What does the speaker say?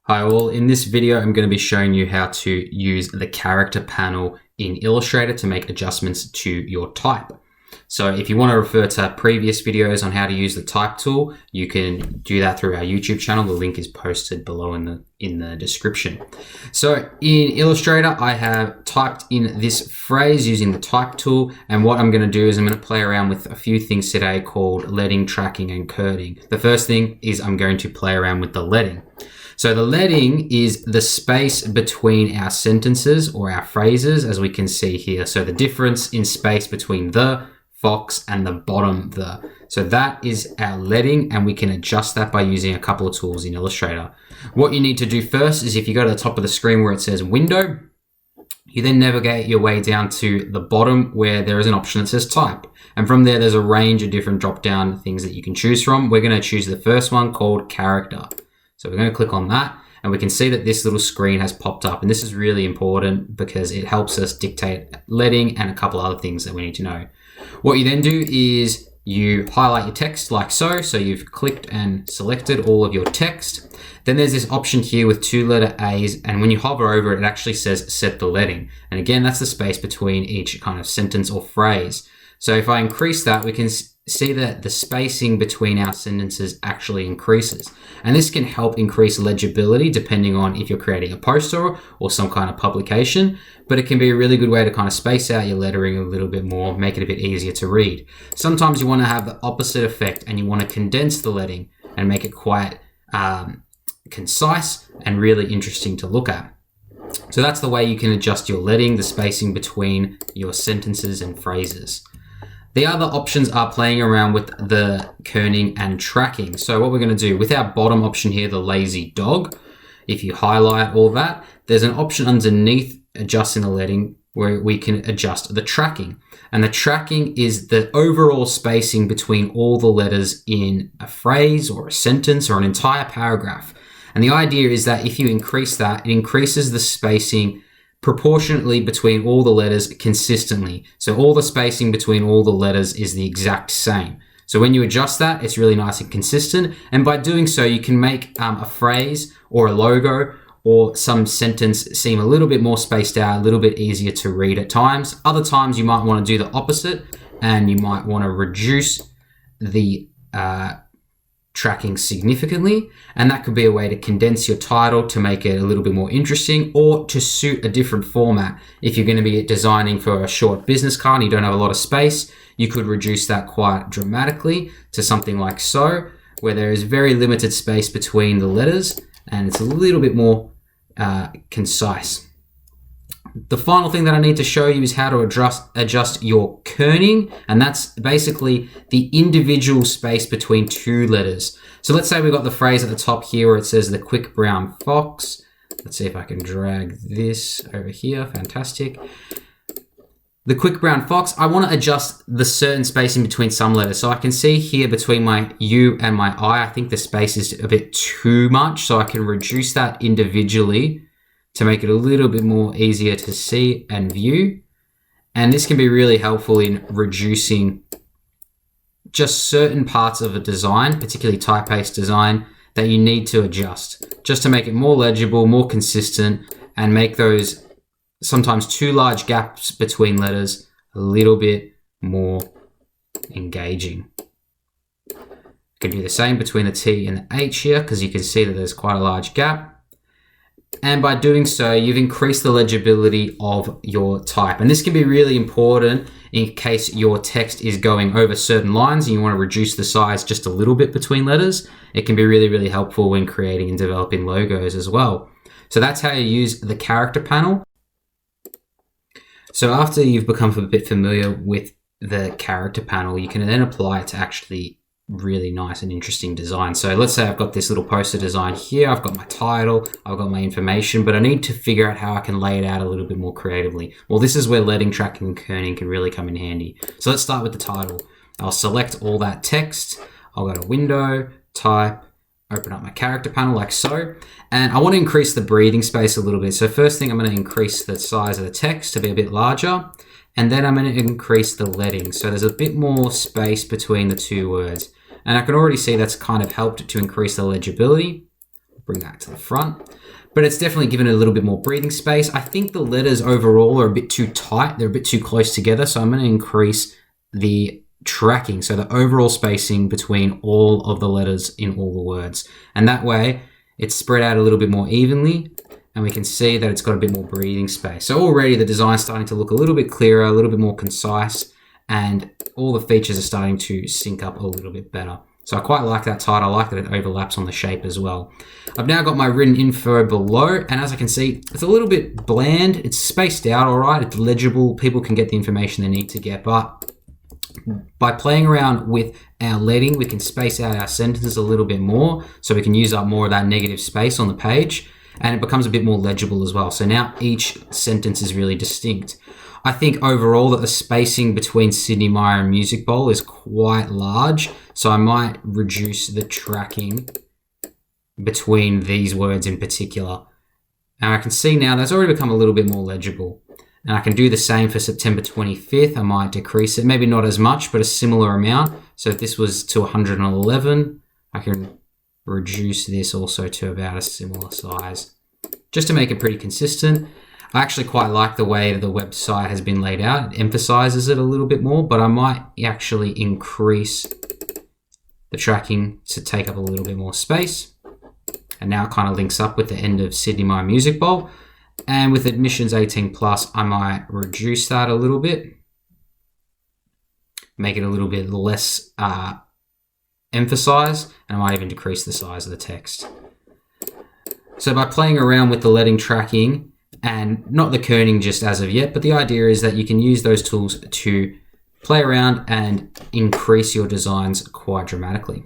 Hi all, in this video I'm going to be showing you how to use the character panel in Illustrator to make adjustments to your type. So if you want to refer to previous videos on how to use the type tool, you can do that through our YouTube channel. The link is posted below in the description. So in Illustrator, I have typed in this phrase using the type tool, and what I'm going to do is I'm going to play around with a few things today called leading, tracking, and kerning. The first thing is I'm going to play around with the leading. So the leading is the space between our sentences or our phrases, as we can see here. So the difference in space between the, fox, and the bottom the. So that is our leading, and we can adjust that by using a couple of tools in Illustrator. What you need to do first is if you go to the top of the screen where it says window, you then navigate your way down to the bottom where there is an option that says type. And from there, there's a range of different drop-down things that you can choose from. We're going to choose the first one called character. So we're going to click on that, and we can see that this little screen has popped up. And this is really important because it helps us dictate leading and a couple other things that we need to know. What you then do is you highlight your text like so. So you've clicked and selected all of your text. Then there's this option here with 2-letter A's, and when you hover over it, it actually says set the leading. And again, that's the space between each kind of sentence or phrase. So if I increase that, we can see that the spacing between our sentences actually increases. And this can help increase legibility depending on if you're creating a poster or some kind of publication, but it can be a really good way to kind of space out your lettering a little bit more, make it a bit easier to read. Sometimes you want to have the opposite effect and you want to condense the leading and make it quite concise and really interesting to look at. So that's the way you can adjust your leading, the spacing between your sentences and phrases. The other options are playing around with the kerning and tracking. So what we're going to do with our bottom option here, the lazy dog, if you highlight all that, there's an option underneath adjusting the leading where we can adjust the tracking. And the tracking is the overall spacing between all the letters in a phrase or a sentence or an entire paragraph. And the idea is that if you increase that, it increases the spacing proportionately between all the letters consistently. So all the spacing between all the letters is the exact same. So when you adjust that, it's really nice and consistent. And by doing so, you can make a phrase or a logo or some sentence seem a little bit more spaced out, a little bit easier to read at times. Other times you might want to do the opposite, and you might want to reduce the tracking significantly, and that could be a way to condense your title to make it a little bit more interesting or to suit a different format. If you're going to be designing for a short business card and you don't have a lot of space, you could reduce that quite dramatically to something like so, where there is very limited space between the letters and it's a little bit more concise. The final thing that I need to show you is how to adjust your kerning, and that's basically the individual space between two letters. So let's say we've got the phrase at the top here where it says the quick brown fox. Let's see if I can drag this over here. Fantastic. The quick brown fox, I want to adjust the certain spacing between some letters. So I can see here between my U and my I think the space is a bit too much. So I can reduce that individually to make it a little bit more easier to see and view. And this can be really helpful in reducing just certain parts of a design, particularly type-based design, that you need to adjust just to make it more legible, more consistent, and make those sometimes too large gaps between letters a little bit more engaging. You can do the same between the T and the H here because you can see that there's quite a large gap. And by doing so, you've increased the legibility of your type. And this can be really important in case your text is going over certain lines and you want to reduce the size just a little bit between letters. It can be really, really helpful when creating and developing logos as well. So that's how you use the character panel. So after you've become a bit familiar with the character panel, you can then apply it to actually really nice and interesting design. So let's say I've got this little poster design here. I've got my title, I've got my information, but I need to figure out how I can lay it out a little bit more creatively. Well, this is where leading, tracking, and kerning can really come in handy. So let's start with the title. I'll select all that text. I'll go to window, type, open up my character panel like so. And I want to increase the breathing space a little bit. So first thing, I'm going to increase the size of the text to be a bit larger. And then I'm going to increase the leading. So there's a bit more space between the two words. And I can already see that's kind of helped to increase the legibility. bring that to the front. But it's definitely given it a little bit more breathing space. I think the letters overall are a bit too tight. They're a bit too close together. So I'm going to increase the tracking, so the overall spacing between all of the letters in all the words. And that way it's spread out a little bit more evenly, and we can see that it's got a bit more breathing space. So already the design's starting to look a little bit clearer, a little bit more concise, and all the features are starting to sync up a little bit better. So I quite like that title. I like that it overlaps on the shape as well. I've now got my written info below, and as I can see, it's a little bit bland. It's spaced out all right. It's legible. People can get the information they need to get, but by playing around with our leading, we can space out our sentences a little bit more, so we can use up more of that negative space on the page, and it becomes a bit more legible as well. So now each sentence is really distinct. I think overall that the spacing between Sydney Mire and Music Bowl is quite large, so I might reduce the tracking between these words in particular. Now I can see now that's already become a little bit more legible. And I can do the same for September 25th. I might decrease it, maybe not as much, but a similar amount. So if this was to 111, I can reduce this also to about a similar size, just to make it pretty consistent. I actually quite like the way the website has been laid out. It emphasizes it a little bit more, but I might actually increase the tracking to take up a little bit more space. And now it kind of links up with the end of Sydney Mire Music Bowl. And with admissions 18 plus, I might reduce that a little bit, make it a little bit less emphasized, and I might even decrease the size of the text. So by playing around with the leading tracking, and not the kerning just as of yet, but the idea is that you can use those tools to play around and increase your designs quite dramatically.